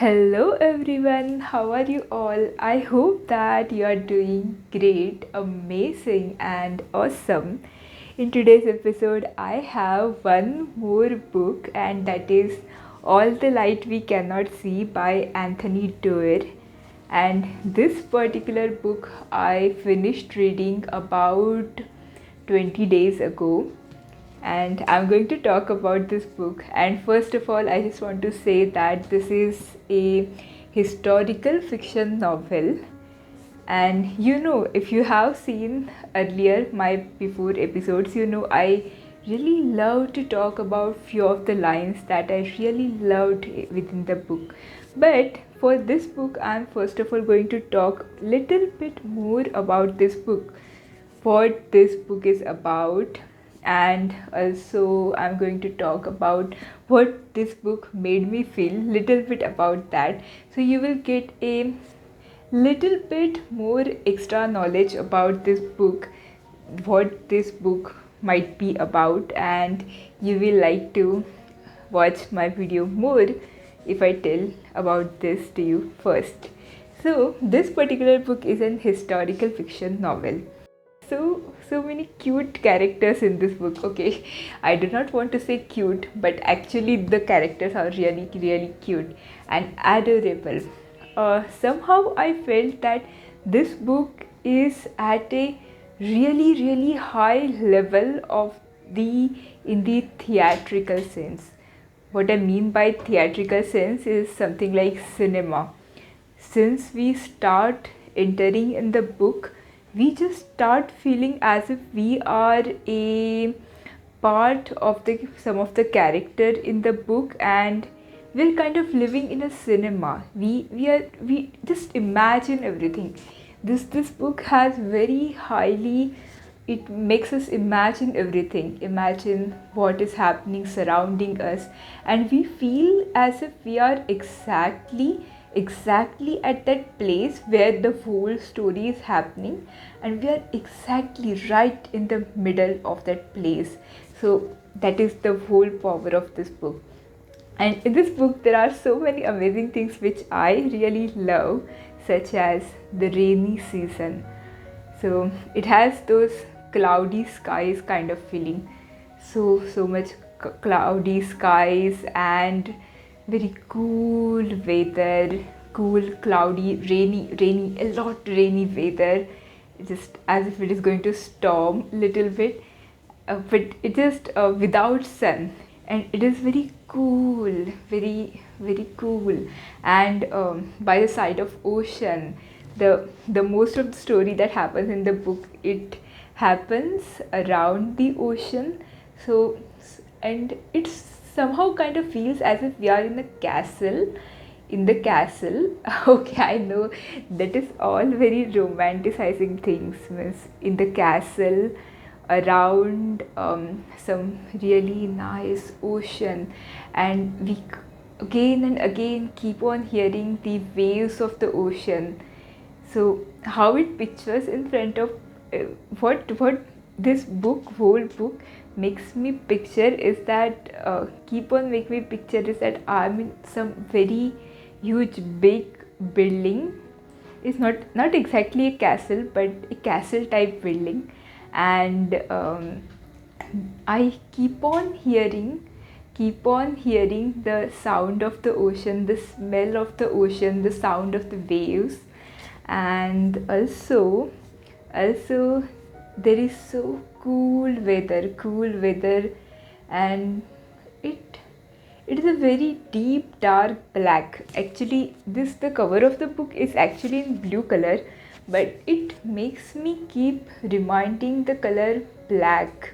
Hello everyone, how are you all? I hope that you are doing great, amazing, and awesome. In today's episode, I have one more book, and that is All the Light We Cannot See by Anthony Doerr. And this particular book I finished reading about 20 days ago, and I'm going to talk about this book. And first of all, I just want to say that this is a historical fiction novel. And if you have seen earlier my before episodes, I really love to talk about few of the lines that I really loved within the book. But for this book, I'm first of all going to talk little bit more about this book, what this book is about, and also I'm going to talk about what this book made me feel, little bit about that, so you will get a little bit more extra knowledge about this book, what this book might be about, and you will like to watch my video more if I tell about this to you first. So this particular book is an historical fiction novel. So many cute characters in this book. Okay, I do not want to say cute, but actually the characters are really cute and adorable. Somehow I felt that this book is at a really high level of the in the theatrical sense. What I mean by theatrical sense is something like cinema. Since we start entering in the book, we just start feeling as if we are a part of the some of the character in the book, and we're kind of living in a cinema. We just imagine everything. This book has very highly, it makes us imagine everything, imagine what is happening surrounding us, and we feel as if we are exactly at that place where the whole story is happening, and we are exactly right in the middle of that place. So that is the whole power of this book. And in this book there are so many amazing things which I really love, such as the rainy season. So it has those cloudy skies kind of feeling, so much cloudy skies and very cool weather, cool, cloudy, rainy, a lot rainy weather, just as if it is going to storm little bit, but it just without sun, and it is very cool, very cool, and by the side of ocean. The most of the story that happens in the book, it happens around the ocean. So, and it somehow kind of feels as if we are in a castle, okay, I know that is all very romanticizing things, means in the castle around some really nice ocean, and we again and again keep on hearing the waves of the ocean. So how it pictures in front of what this whole book makes me picture is that keep on make me picture is that I'm in some very huge big building. It's not exactly a castle, but a castle type building, and I keep on hearing the sound of the ocean, the smell of the ocean, the sound of the waves, and also there is so cool weather, and it it is a very deep dark black. Actually, the cover of the book is actually in blue color, but it makes me keep reminding the color black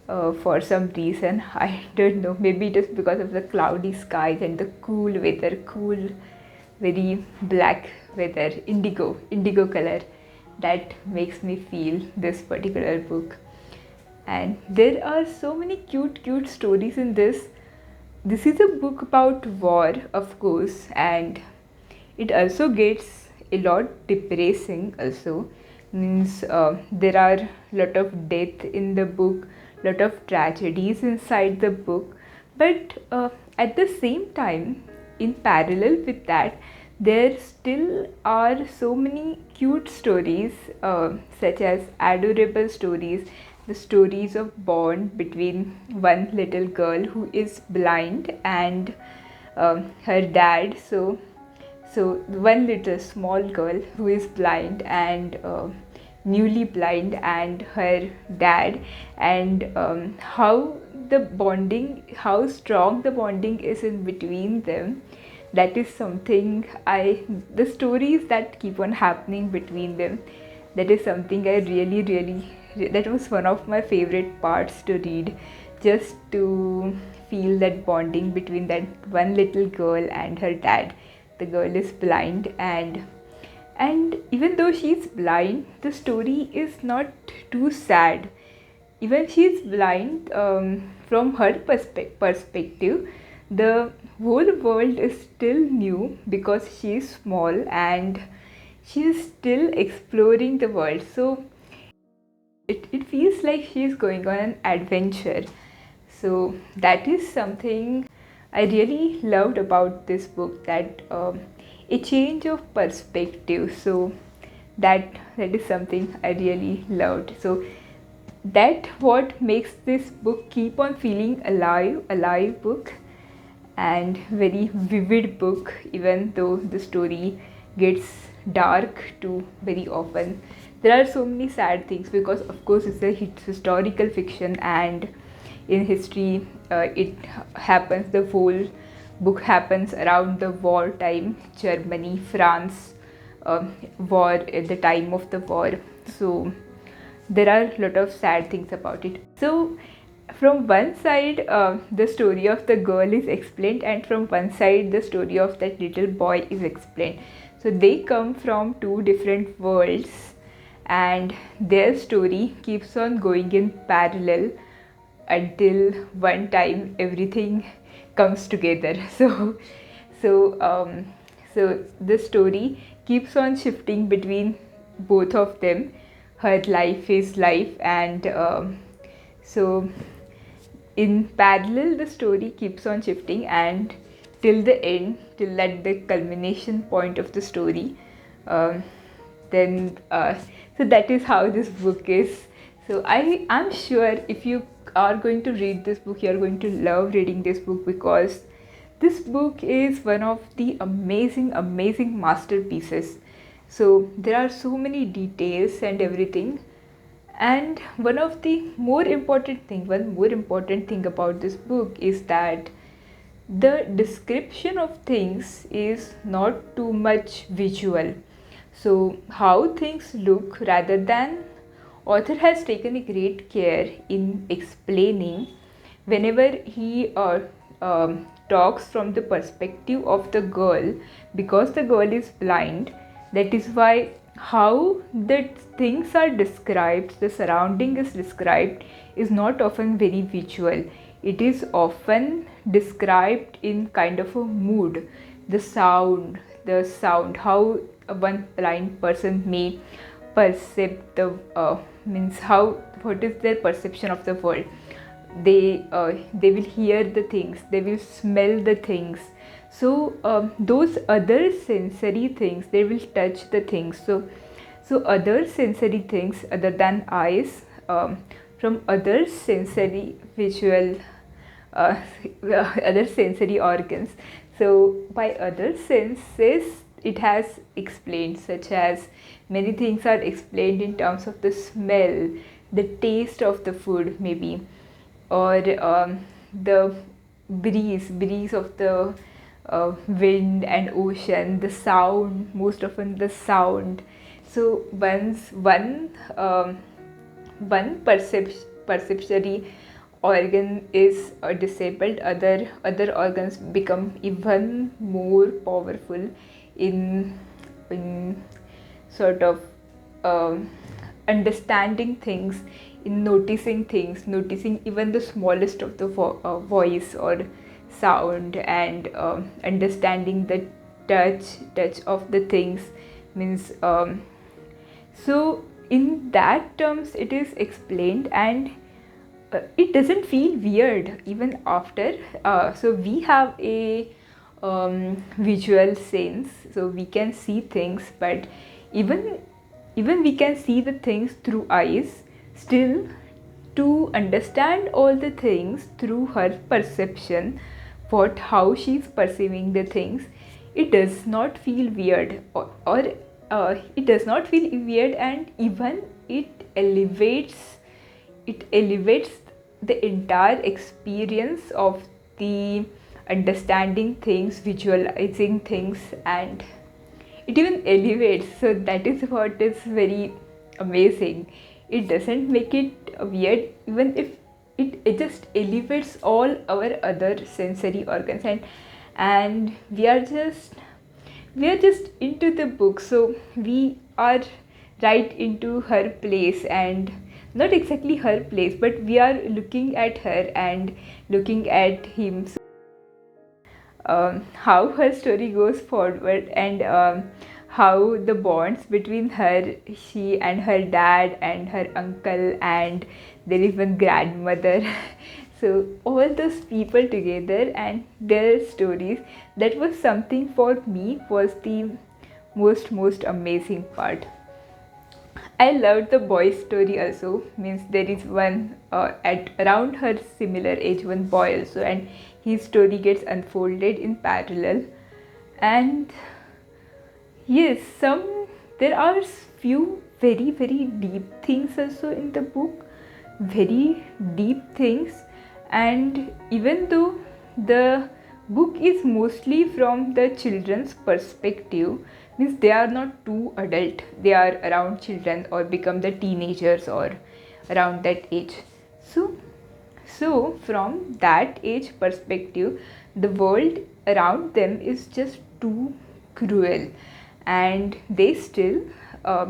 for some reason. I don't know. Maybe it is because of the cloudy skies and the cool weather, cool, very black weather, indigo color, that makes me feel this particular book. And there are so many cute stories in this. This is a book about war, of course, and it also gets a lot depressing also. Means there are lot of death in the book, lot of tragedies inside the book, but at the same time in parallel with that, there still are so many cute stories, such as adorable stories, the stories of bond between one little girl who is blind and her dad. So one little small girl who is blind and newly blind, and her dad, and how the bonding, how strong the bonding is in between them. That is something the stories that keep on happening between them, that is something I really, that was one of my favorite parts to read, just to feel that bonding between that one little girl and her dad. The girl is blind, and even though she's blind, the story is not too sad. Even she's blind, from her perspective, the whole world is still new because she's small and she's still exploring the world. So it feels like she's going on an adventure. So that is something I really loved about this book, that a change of perspective. So that is something I really loved. So that what makes this book keep on feeling alive book, and very vivid book, even though the story gets dark too very often. There are so many sad things because of course it's a historical fiction, and in history it happens, the whole book happens around the war time, Germany, France, war, at the time of the war. So there are a lot of sad things about it. So from one side the story of the girl is explained, and from one side the story of that little boy is explained. So they come from two different worlds, and their story keeps on going in parallel until one time everything comes together. So the story keeps on shifting between both of them. Her life is life, and so in parallel the story keeps on shifting, and till the end, till at the culmination point of the story, um, then so that is how this book is. So I'm sure if you are going to read this book, you are going to love reading this book, because this book is one of the amazing masterpieces. So there are so many details and everything, and one more important thing about this book is that the description of things is not too much visual. So how things look, rather than, author has taken a great care in explaining whenever he talks from the perspective of the girl, because the girl is blind. That is why how the things are described, the surrounding is described, is not often very visual. It is often described in kind of a mood. The sound, how one blind person may perceive the means how, what is their perception of the world. They will hear the things, they will smell the things. So those other sensory things, they will touch the things. So other sensory things other than eyes, from other sensory visual other sensory organs. So by other senses it has explained, such as many things are explained in terms of the smell, the taste of the food maybe, or the breeze of the wind and ocean, the sound, most often the sound. So one perceptory organ is disabled, other organs become even more powerful in sort of understanding things, in noticing things, noticing even the smallest of the voice or sound, and understanding the touch of the things, means so in that terms it is explained, and it doesn't feel weird even after. So we have a visual sense, so we can see things, but even we can see the things through eyes. Still, to understand all the things through her perception, how she's perceiving the things, it does not feel weird, or it does not feel weird, and even it elevates the entire experience of the understanding things, visualizing things, and it even elevates. So that is what is very amazing. It doesn't make it weird, even if it just elevates all our other sensory organs, and we are just into the book, so we are right into her place, and not exactly her place, but we are looking at her and looking at him. So, how her story goes forward, and how the bonds between she and her dad and her uncle and their even grandmother. So all those people together and their stories, that was something for me, was the most amazing part. I loved the boy's story also. Means there is one at around her similar age, one boy also, and his story gets unfolded in parallel. And yes, there are few very deep things also in the book, very deep things. And even though the book is mostly from the children's perspective, means they are not too adult, they are around children or become the teenagers or around that age. So from that age perspective, the world around them is just too cruel, and they still,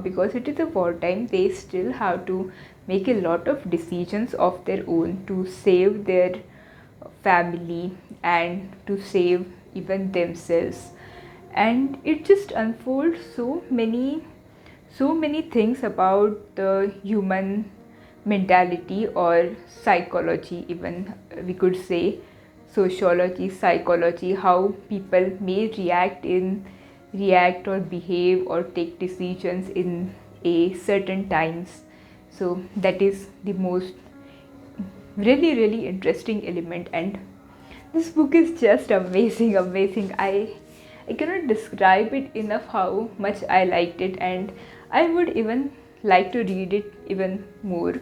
because it is a wartime, they still have to make a lot of decisions of their own to save their family and to save even themselves. And it just unfolds so many things about the human mentality or psychology, even we could say sociology, psychology, how people may react or behave or take decisions in a certain times. So that is the most really interesting element, and this book is just amazing. I cannot describe it enough how much I liked it, and I would even like to read it even more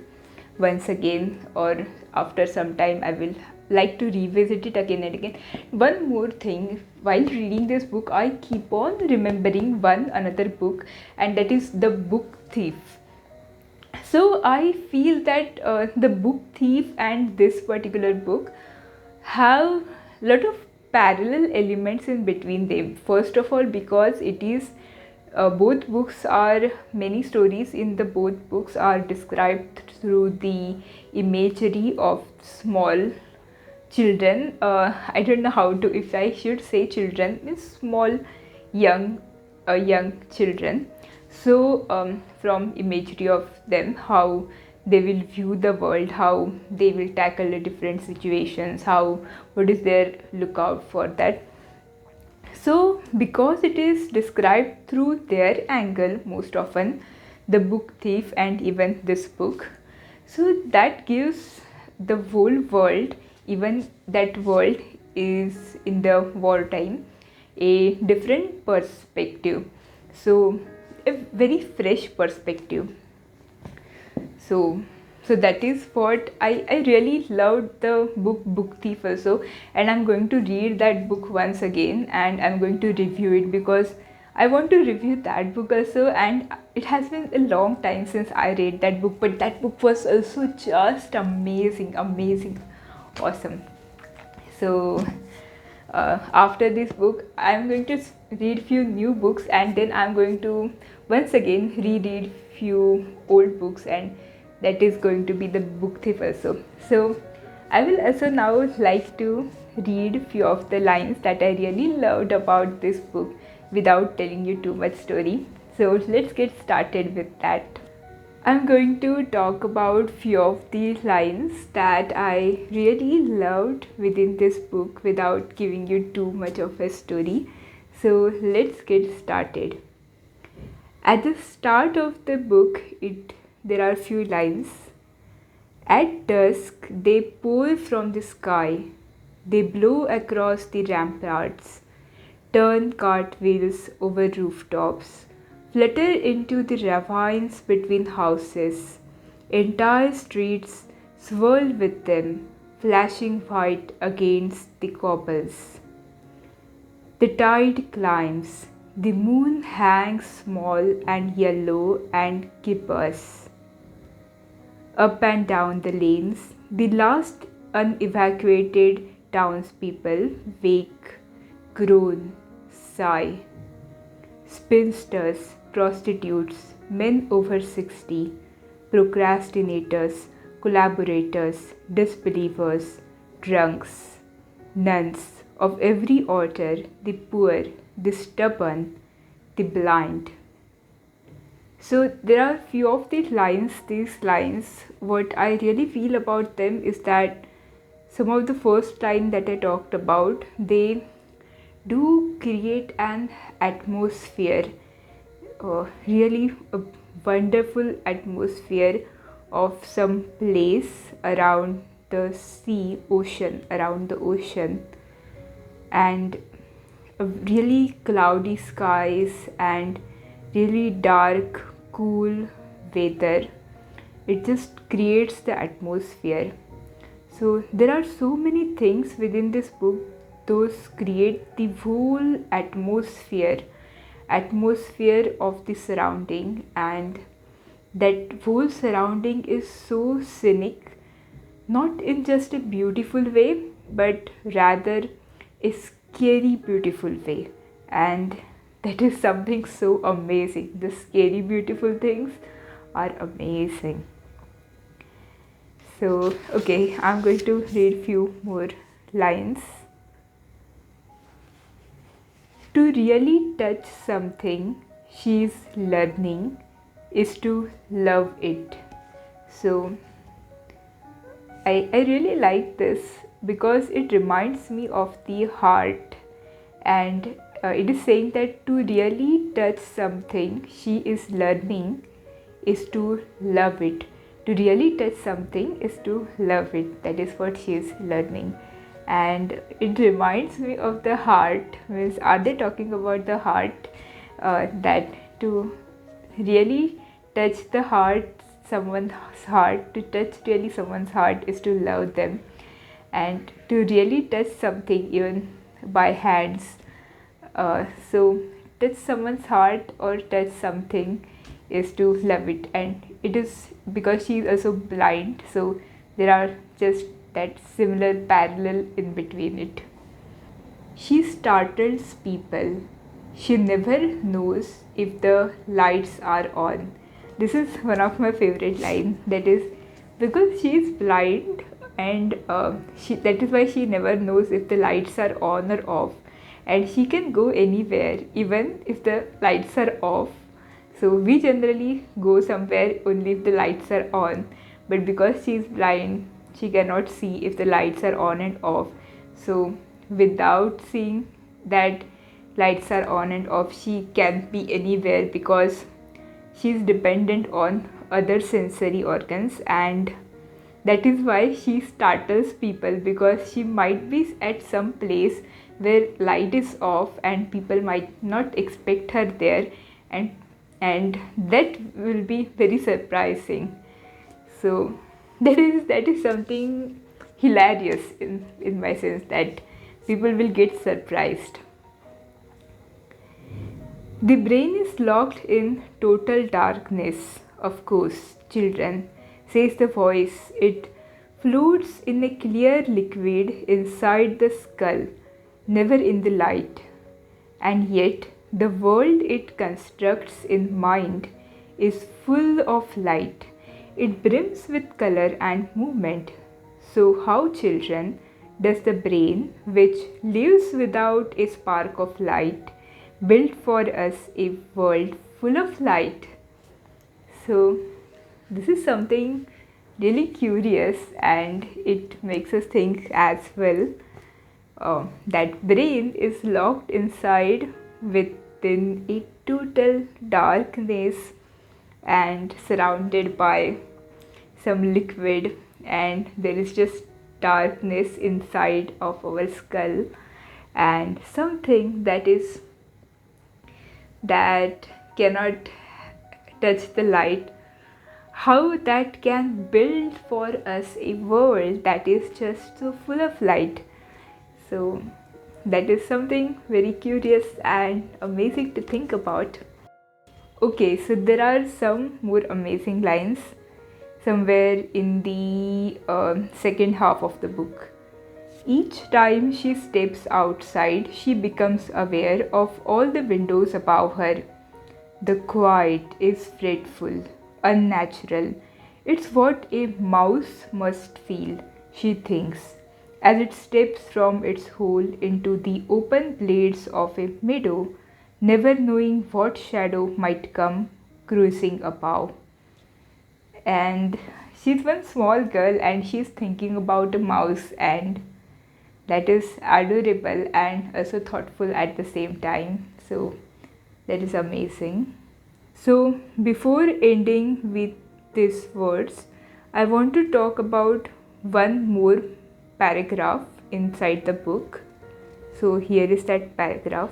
once again, or after some time I will like to revisit it again and again. One more thing, while reading this book I keep on remembering one another book, and that is The Book Thief. So I feel that The Book Thief and this particular book have a lot of parallel elements in between them. First of all, because it is both books are, many stories in the both books are described through the imagery of small children. I don't know how to, if I should say children, means small young children. So from imagery of them, how they will view the world, how they will tackle the different situations, what is their lookout for that. So because it is described through their angle most often, The Book Thief and even this book, so that gives the whole world, even that world is in the wartime, a different perspective. So a very fresh perspective. So that is what I really loved the Book Thief also, and I'm going to read that book once again, and I'm going to review it because I want to review that book also. And it has been a long time since I read that book, but that book was also just amazing, awesome. So after this book I'm going to read few new books, and then I'm going to once again reread few old books, and that is going to be The Book Thief also. So I will also now like to read few of the lines that I really loved about this book without telling you too much story. So let's get started with that. I'm going to talk about few of the lines that I really loved within this book without giving you too much of a story. So let's get started. At the start of the book, there are few lines. At dusk, they pour from the sky. They blow across the ramparts, turn cartwheels over rooftops, flutter into the ravines between houses. Entire streets swirl with them, flashing white against the cobbles. The tide climbs. The moon hangs small and yellow and gibbous. Up and down the lanes, the last unevacuated townspeople wake, groan, sigh. Spinsters, prostitutes, men over 60, procrastinators, collaborators, disbelievers, drunks, nuns of every order, the poor, the stubborn, the blind. So there are few of these lines, what I really feel about them is that some of the first line that I talked about, they do create an atmosphere, really a wonderful atmosphere of some place around the around the ocean, and really cloudy skies and really dark, cool weather. It just creates the atmosphere. So there are so many things within this book, those create the whole atmosphere of the surrounding, and that whole surrounding is so scenic, not in just a beautiful way, but rather a scary beautiful way. And that is something so amazing. The scary beautiful things are amazing. So okay, I'm going to read few more lines. To really touch something she's learning is to love it. So I really like this because it reminds me of the heart, and it is saying that to really touch something she is learning is to love it. To really touch something is to love it. That is what she is learning. And it reminds me of the heart. Means, are they talking about the heart? That to really touch the heart, someone's heart, to touch really someone's heart is to love them. And to really touch something, even by hands, so touch someone's heart or touch something is to love it. And it is because she is also blind, so there are just that similar parallel in between it. She startles people. She never knows if the lights are on. This is one of my favorite lines. That is because she is blind, and that is why she never knows if the lights are on or off, and she can go anywhere even if the lights are off. So we generally go somewhere only if the lights are on, but because she is blind, she cannot see if the lights are on and off. So without seeing that lights are on and off, she can't be anywhere because she is dependent on other sensory organs. And that is why she startles people, because she might be at some place where light is off and people might not expect her there, and that will be very surprising. So that is something hilarious in my sense, that people will get surprised. The brain is locked in total darkness, of course, children, says the voice. It floats in a clear liquid inside the skull, never in the light. And yet, the world it constructs in mind is full of light. It brims with color and movement. So, how, children, does the brain, which lives without a spark of light, build for us a world full of light? So this is something really curious, and it makes us think as well. That brain is locked inside within a total darkness and surrounded by some liquid, and there is just darkness inside of our skull, and something that cannot touch the light, how that can build for us a world that is just so full of light. So that is something very curious and amazing to think about. Okay, so there are some more amazing lines somewhere in the second half of the book. Each time she steps outside, she becomes aware of all the windows above her. The quiet is fretful, unnatural. It's what a mouse must feel, she thinks, as it steps from its hole into the open blades of a meadow, never knowing what shadow might come cruising above. And she's one small girl and she's thinking about a mouse, and that is adorable and also thoughtful at the same time. So that is amazing. So before ending with these words, I want to talk about one more paragraph inside the book. So here is that paragraph.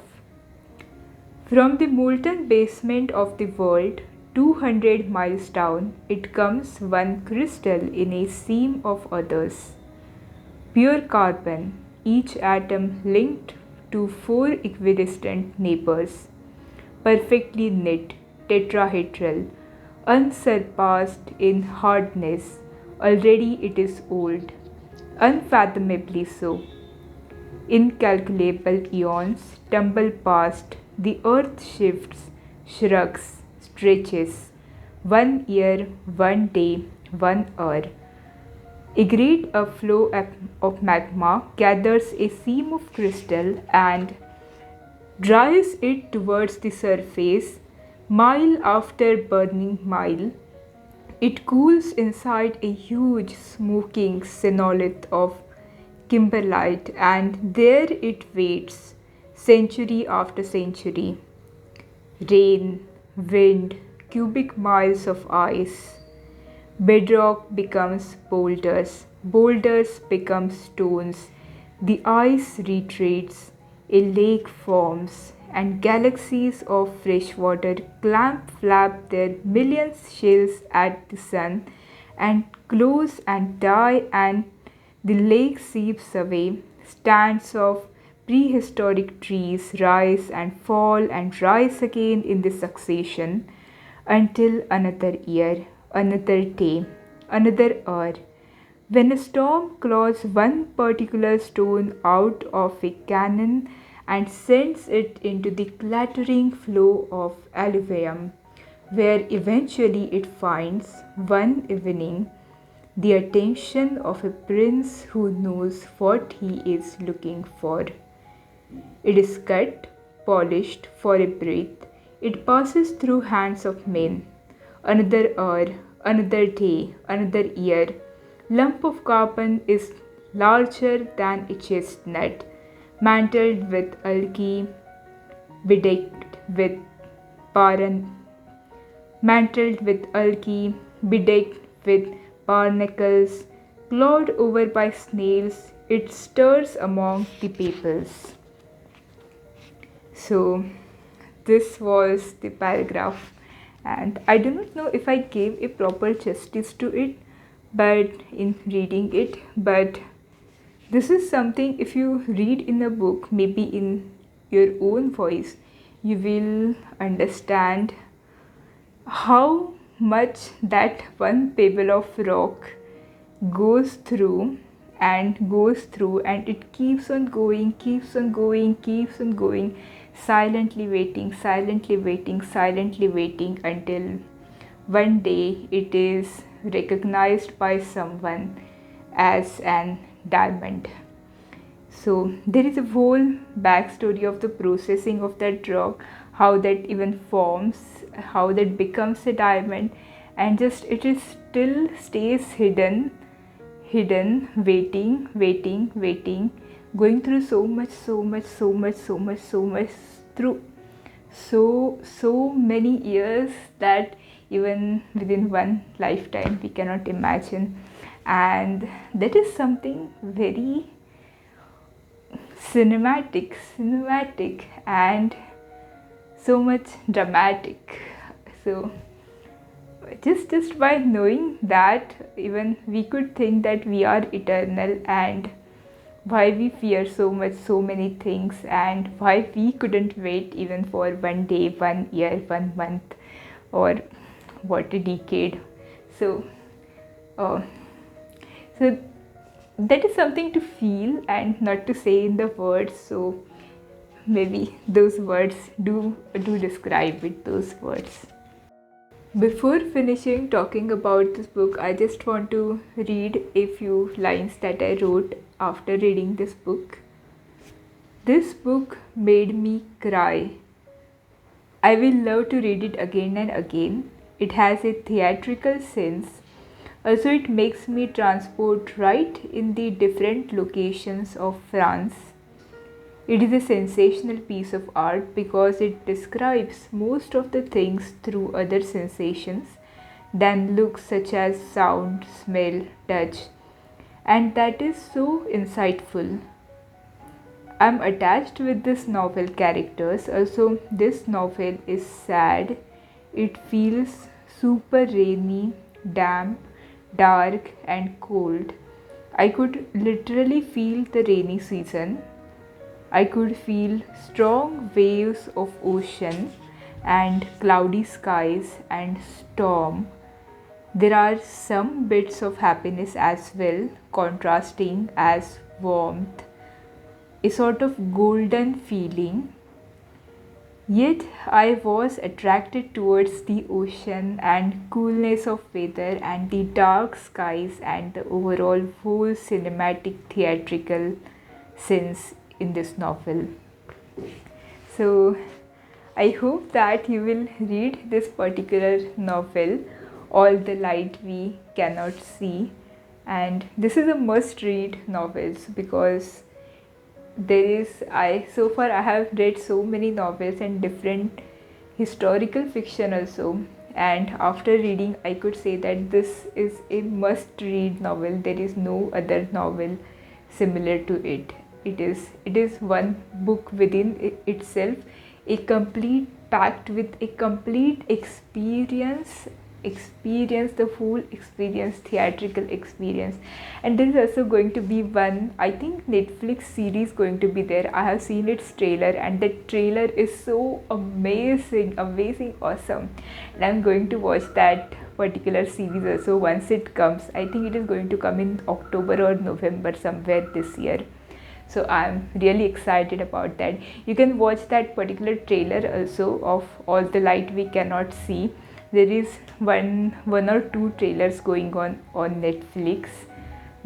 From the molten basement of the world, 200 miles down, it comes one crystal in a seam of others. Pure carbon, each atom linked to four equidistant neighbors, perfectly knit, tetrahedral, unsurpassed in hardness. Already it is old, unfathomably so. Incalculable eons tumble past, the earth shifts, shrugs, stretches. 1 year, 1 day, 1 hour. A great upflow of magma gathers a seam of crystal and drives it towards the surface, mile after burning mile. It cools inside a huge smoking cenolith of kimberlite, and there it waits, century after century. Rain, wind, cubic miles of ice. Bedrock becomes boulders, boulders become stones, the ice retreats, a lake forms, and galaxies of fresh water flap their millions shells at the sun and close and die, and the lake seeps away. Stands of prehistoric trees rise and fall and rise again in this succession until another year, another day, another hour. When a storm claws one particular stone out of a cannon and sends it into the clattering flow of alluvium, where eventually it finds, one evening, the attention of a prince who knows what he is looking for. It is cut, polished for a breath. It passes through hands of men. Another hour, another day, another year. Lump of carbon is larger than a chestnut, mantled with algae, bedecked with paran, mantled with algae, bedecked with barnacles, clawed over by snails. It stirs among the pebbles. So this was the paragraph, and I do not know if I gave a proper justice to it but in reading it, but this is something, if you read in a book, maybe in your own voice, you will understand how much that one pebble of rock goes through and it keeps on going, silently waiting, silently waiting until one day it is recognized by someone as an diamond. So there is a whole backstory of the processing of that rock, how that even forms, how that becomes a diamond, and just it is still stays hidden, waiting, going through so much through so many years that even within one lifetime we cannot imagine. And that is something very cinematic and so much dramatic. So just by knowing that, even we could think that we are eternal, and why we fear so much so many things, and why we couldn't wait even for 1 day, 1 year, 1 month, or what, a decade. So uh, so that is something to feel and not to say in the words. So maybe those words do describe it, those words. Before finishing talking about this book, I just want to read a few lines that I wrote after reading this book. This book made me cry. I will love to read it again and again. It has a theatrical sense. Also, it makes me transport right in the different locations of France. It is a sensational piece of art because it describes most of the things through other sensations than looks, such as sound, smell, touch, and that is so insightful. I'm attached with this novel characters. Also, this novel is sad. It feels super rainy, damp, dark, and cold. I could literally feel the rainy season. I could feel strong waves of ocean and cloudy skies and storm. There are some bits of happiness as well, contrasting as warmth, a sort of golden feeling. Yet I was attracted towards the ocean and coolness of weather and the dark skies and the overall whole cinematic theatrical sense in this novel. So I hope that you will read this particular novel, All the Light We Cannot See. And this is a must read novels, because there is I so far I have read so many novels and different historical fiction also, and after reading I could say that this is a must read novel. There is no other novel similar to it. It is one book within itself, a complete, packed with a complete experience, the full experience, theatrical experience. And there is also going to be one, I think, Netflix series going to be there. I have seen its trailer, and the trailer is so amazing, awesome, and I'm going to watch that particular series also once it comes. I think it is going to come in October or November, somewhere this year. So I'm really excited about that. You can watch that particular trailer also of All the Light We Cannot See. There is one or two trailers going on Netflix.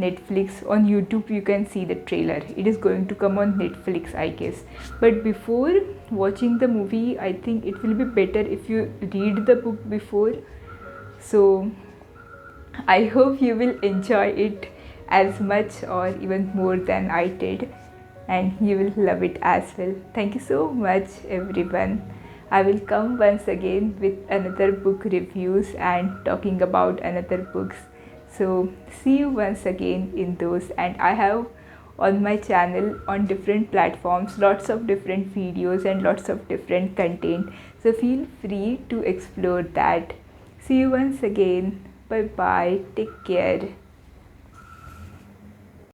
On YouTube you can see the trailer. It is going to come on Netflix, I guess. But before watching the movie, I think it will be better if you read the book before. So I hope you will enjoy it as much or even more than I did, and you will love it as well. Thank you so much, everyone. I will come once again with another book reviews and talking about another books. So see you once again in those. And I have on my channel on different platforms lots of different videos and lots of different content. So feel free to explore that. See you once again. Bye bye. Take care.